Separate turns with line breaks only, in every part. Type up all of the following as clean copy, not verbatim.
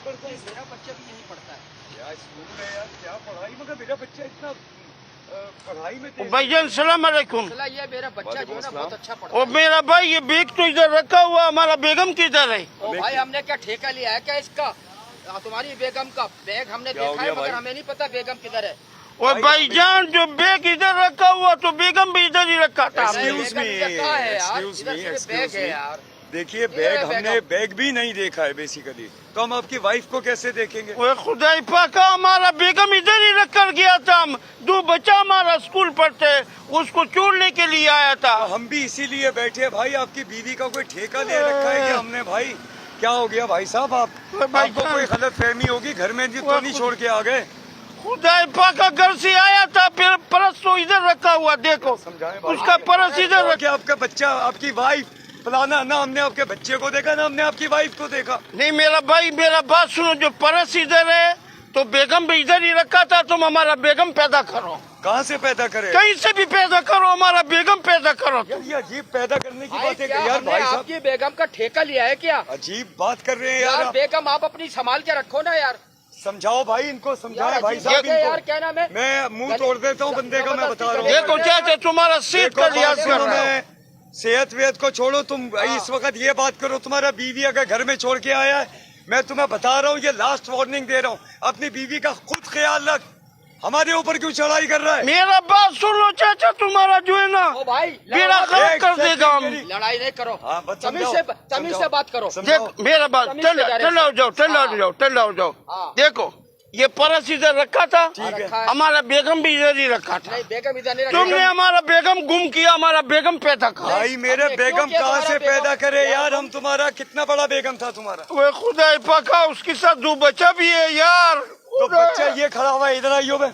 पढ़ता है?
मेरा बच्चा भी यहीं पढ़ता है
यार स्कूल है यार, क्या पढ़ाई, मगर मेरा बच्चा इतना पढ़ाई में तेज
भाईजान सलाम अलैकुम।
मसला ये मेरा बच्चा जो है ना बहुत अच्छा पढ़ता
और
है।
मेरा भाई ये बैग तो इधर रखा हुआ, हमारा बेगम किधर है?
ओ भाई हमने क्या ठेका लिया है क्या इसका? तुम्हारी बेगम का बैग हमने
क्या हो
देखा है
गया
मगर
भाई?
हमें नहीं पता बेगम किधर है।
और भाईजान जो बैग इधर रखा हुआ तो बेगम भी इधर ही रखा था।
Excuse me,
बेगम इधर कहाँ है यार?
excuse
इधर
me,
सिर्फ
excuse
बैग है
me।
यार।
देखिए
इधर
बैग
है
हमने
बैगम।
बैग भी नहीं देखा है बेसिकली, तो हम आपकी वाइफ को कैसे देखेंगे?
वो खुदाई पाका हमारा बेगम इधर ही रख कर गया था। हम दो बच्चा हमारा स्कूल पढ़ते, उसको छोड़ने के लिए आया था।
तो हम भी इसीलिए बैठे हैं भाई, आपकी बीवी का कोई ठेका ले रखा है कि हमने? भाई क्या हो गया भाई साहब, आपको कोई गलत फहमी होगी, घर में जी तो नहीं छोड़ के आ गए?
खुदाई पाका घर से आया था, फिर परस तो इधर रखा हुआ, देखो
समझाएं भाई।
उसका परस इधर
और
रखा।
क्या आपका बच्चा, आपकी वाइफ फलाना, ना हमने आपके बच्चे को देखा ना हमने आपकी वाइफ को देखा।
नहीं मेरा भाई, मेरा बात सुनो, जो परस इधर है तो बेगम भी इधर ही रखा था। तुम हमारा बेगम पैदा करो,
कहाँ से पैदा करे?
कहीं से भी पैदा करो, हमारा बेगम पैदा करो।
यार ये अजीब पैदा करने की
भाई
बात है
क्या
यार।
हमने
भाई साहब
आपकी बेगम का ठेका लिया है क्या?
अजीब बात कर रहे हैं यार
यार
आप।
बेगम आप अपनी संभाल के रखो ना यार।
समझाओ भाई इनको, समझाओ
यार
भाई
अजीब
साहब
बात है यार,
इनको।
क्या नाम है?
मैं मुंह तोड़ देता हूँ बंदे का, मैं बता रहा हूँ।
देखो चाचा तुम्हारा सेहत का लिहाज कर रहा है।
सेहत वेहत को छोड़ो तुम, इस वक्त ये बात करो, तुम्हारा बीवी अगर घर में छोड़ के आया है, मैं तुम्हें बता रहा हूँ, ये लास्ट वार्निंग दे रहा हूँ, अपनी बीवी का खुद ख्याल रख। हमारे ऊपर क्यों चढ़ाई कर रहा है?
मेरा बात सुन लो चाचा, तुम्हारा जो है ना
ओ भाई
मेरा खराब कर देगा हम।
लड़ाई नहीं करो,
हाँ, बस
तमीज
समझाओ।
से बात करो।
समझाओ।
देख मेरा बात,
तमीज से जा रहे
चलो जाओ, चलो
हाँ।
जाओ, चलो जाओ।
हाँ।
देखो ये परस इधर रखा था,
ठीक है।
हमारा बेगम भी इधर ही रखा था।
नहीं बेगम इधर नहीं
तुमने
रखेगा।
हमारा बेगम गुम किया, हमारा बेगम पैदा करा।
भाई मेरे
हमने क्यों
बेगम
किया
कहाँ
तुम्हारा
से
बेगम?
पैदा करे
यार
यार? हम तुम्हारा कितना बड़ा बेगम था तुम्हारा?
वो खुदा पका, उसके साथ दो बच्चा भी है यार।
तो बच्चा ये खड़ा हुआ है, इधर आइयो बे,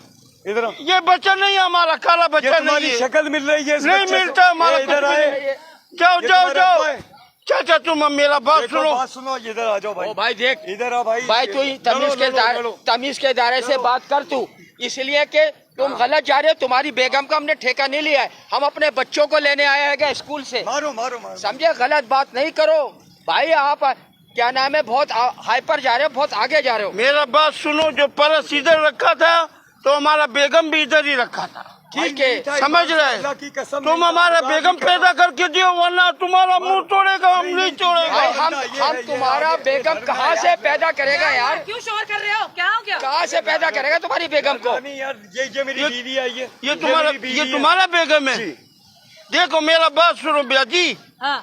इधर आओ।
ये बच्चा नहीं है हमारा, काला
ये
बच्चा नहीं
तुम्हारी
है।
शक्ल मिल रही है इस
नहीं
बच्चे से?
मिलता हमारा,
ये इधर
कुछ भी
आए।
नहीं। जाओ
ये
जाओ
तुम्हारा
जाओ
अब्बा है?
चाचा, तुम मेरा बात
देखो,
सुनो।
बात सुनो, इधर आ जाओ भाई।
ओ भाई देख,
इधर आ भाई।
भाई तू तमीज के दायरे से बात कर तू, इसलिए कि तुम गलत जा रहे हो। तुम्हारी बेगम का हमने ठेका नहीं लिया है, हम अपने बच्चों को लेने आए हैं स्कूल से।
मारो मारो मारो।
समझे? गलत बात नहीं करो भाई। आप क्या नाम है, बहुत हाइपर जा रहे हो, बहुत आगे जा रहे हो।
मेरा बात सुनो, जो परस इधर रखा था तो हमारा बेगम भी इधर ही रखा था।
ठीक है,
समझ रहे? तुम हमारा बेगम पैदा करके दियो, वरना तुम्हारा मुंह तोड़ेगा, हम नहीं
भाई
छोड़ेगा।
हम तुम्हारा बेगम कहाँ से पैदा करेगा यार?
क्यों शोर कर रहे हो? क्या हो गया?
कहाँ से पैदा करेगा तुम्हारी बेगम को?
नहीं यार, ये मेरी बीवी आई है।
ये तुम्हारा बेगम है।
जी।
देखो मेरा बात सुनो भैया जी,
हाँ,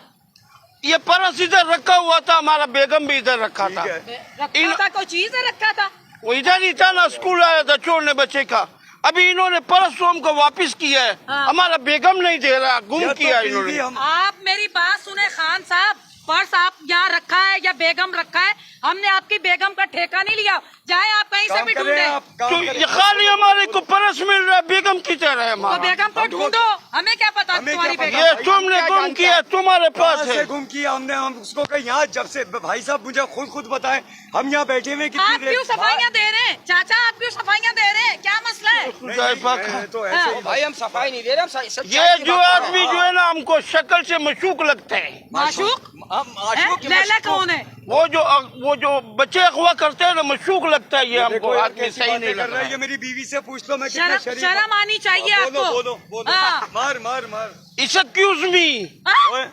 ये परस इधर रखा हुआ था, हमारा बेगम भी इधर रखा था।
ठीक है।
रखा था, कोई चीज है रखा था?
वो इधर ही था ना, स्कूल आया था छोड़ने बच्चे का। अभी इन्होंने परस को हमको वापस किया है।
हाँ।
हमारा बेगम नहीं दे रहा, गुम
या
किया
तो
इन्होंने।
बीवी हम
आप मेरी बात सुने खान साहब, पर्स आप यहाँ रखा है या बेगम रखा है? हमने आपकी बेगम का ठेका नहीं लिया, जाए आप कहीं से
काम
भी
करें,
ढूंढे।
आप काम
तो
करें।
ये खाली हमारे को परस मिल रहा है, बेगम की तरह है
तो
हमारा।
बेगम को
हमको-
ढूंढो, हमें क्या पता
हमें
तुम्हारी
क्या पता?
बेगम।
ये तुमने गुम किया, तुम्हारे पास
कहाँ से
है।
गुम किया हमने? हम उसको कहीं यहाँ, जब से भाई साहब मुझे खुद बताएं, हम यहाँ बैठे हुए कितनी
आप
देर?
क्यों सफाइयाँ दे रहे हैं? चाचा आप क्यों सफाइयाँ दे रहे हैं? क्या मसला है?
नहीं,
खुदा
नहीं,
पाक।
मैं तो ऐसे ही
भाई हम सफाई नहीं दे रहे, हम सच्चाई
ये
की
जो
बात कर रहे
आदमी
हैं।
जो है ना, हमको शक्ल से मशूक लगता है।
माशूक?
हम
हैं?
माशूक की
लैला
मशूक-
कौन है?
वो जो बच्चे अगवा करते हैं ना, मशूक लगता है। ये
देखो
हमको
यार
आदमी
कैसी
सही
बातें
नहीं
कर
लग
रहा है।
रहा
ये
है।
मेरी बीवी से पूछ लो मैं कितना
शर्म
शरीफ
शर्म आनी चाहिए
हाँ,
आपको।
बोलो बोलो
हाँ।
मार मार मार।
एक्सक्यूज मी,
हाँ?
ओए,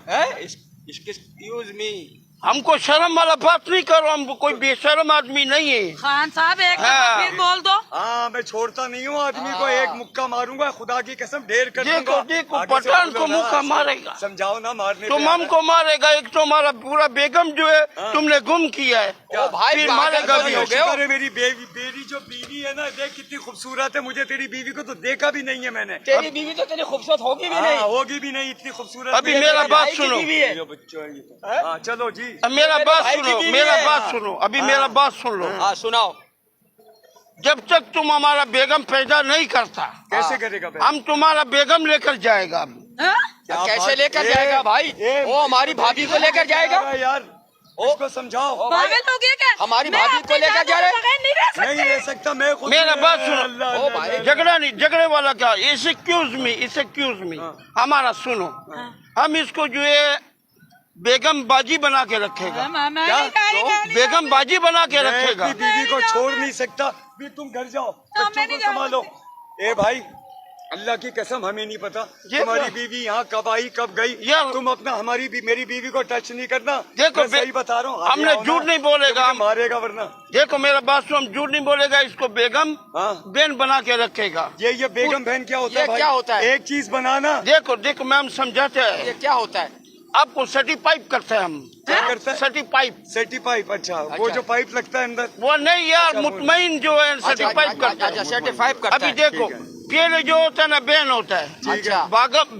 एक्सक्यूज मी।
हमको शर्म वाला बात नहीं करो, हम कोई बेशर्म आदमी नहीं है।
खान साहब एक
हाँ।
दफा फिर बोल दो।
हाँ मैं छोड़ता नहीं हूँ आदमी को, एक मुक्का मारूंगा, खुदा की कसम ढेर कर
देखो
दूंगा।
देखो,
आगे से
पठान
बोलो
को
ना,
मुक्का मारेगा।
समझाओ ना, मारने
तुम
पे आ
हमको मारेगा। एक तो हमारा पूरा बेगम जो है तुमने गुम किया है,
ओ भाई
फिर
पागल
मारेगा
तो
भी।
नहीं हो गए हो?
शुक्र है मेरी मेरी जो बीवी है ना, देख कितनी खूबसूरत है। मुझे तेरी बीवी को तो देखा भी नहीं है मैंने।
तेरी बीवी तो तेरी खूबसूरत होगी भी
हाँ,
नहीं।
होगी भी नहीं, इतनी खूबसूरत
अभी
नहीं है।
मेरा
मेरे
बात
भाई की
सुनो,
बीवी है।
ये बच्चा है ये तो। हाँ चलो जी।
अब मेरा बात
भाई की
सुनो,
बीवी
मेरा
है।
बात सुनो, अभी मेरा बात सुन लो।
हाँ सुनाओ।
जब तक तुम हमारा बेगम पैदा नहीं करता,
कैसे करेगा भाई?
हम तुम्हारा बेगम लेकर जाएगा।
हाँ?
क्या
कैसे
बात-
लेकर
ए,
जाएगा भाई?
ए,
वो हमारी भाभी को लेकर जाएगा?
यार उसको समझाओ।
ओ भाई,
पागल हो गया क्या?
हमारी
मैं
भाभी
अपनी
को लेकर
जान
जा रहे हैं?
के बगैर नहीं रह सकती।
नहीं रह सकता मैं खुद।
मेरा बात सुनो।
अल्लाह,
ओ
अल्लाह,
भाई,
अल्लाह।
झगड़ा नहीं, झगड़े वाला क्या, एक्सक्यूज मी, एक्सक्यूज मी, हमारा सुनो। हम इसको जो है बेगम बाजी बना के रखेगा, बेगम बाजी बना के
मैं
रखेगा।
अपनी बीवी को छोड़ नहीं सकता। भी तुम घर जाओ, बच्चों को संभालो। ए भाई, अल्लाह की कसम हमें नहीं पता तुम्हारी बीवी यहाँ कब आई कब गई। तुम अपना मेरी बीवी को टच नहीं करना।
देखो,
मैं सही बता रहा हूँ,
हमने झूठ नहीं बोलेगा,
मारेगा वरना।
देखो मेरा बात सुन, हम झूठ नहीं बोलेगा, इसको बेगम बहन बना के रखेगा।
ये बेगम बहन क्या होता है भाई?
क्या होता है?
एक चीज बनाना।
देखो देखो मैम समझाते हैं,
ये क्या होता है?
आपको सटी पाइप करते हैं हम।
क्या करते हैं?
सटी पाइप।
सेटी पाइप। अच्छा, वो जो पाइप लगता है अंदर,
वो नहीं यार, मुतमईन जो है सटी पाइप करता है।
सर्टिफाइड करता
अभी
है।
देखो, पहले जो होता है ना बहन होता है,
अच्छा,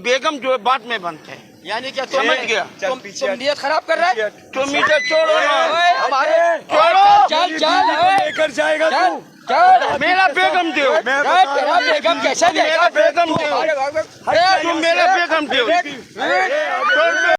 बेगम जो है बाद में बनते हैं।
यानी क्या
समझ गया?
तुम नियत खराब कर रहा है?
तुम इधर छोड़ो ना,
हमारे
छोड़ो।
चल चल
लेकर जाएगा
चल
तू।
चल,
मेरा बेगम दो,
मैं बता रहा
तेरा
हूँ,
बेगम कैसे
मेरा बेगम दो, तुम मेरा बेगम दो।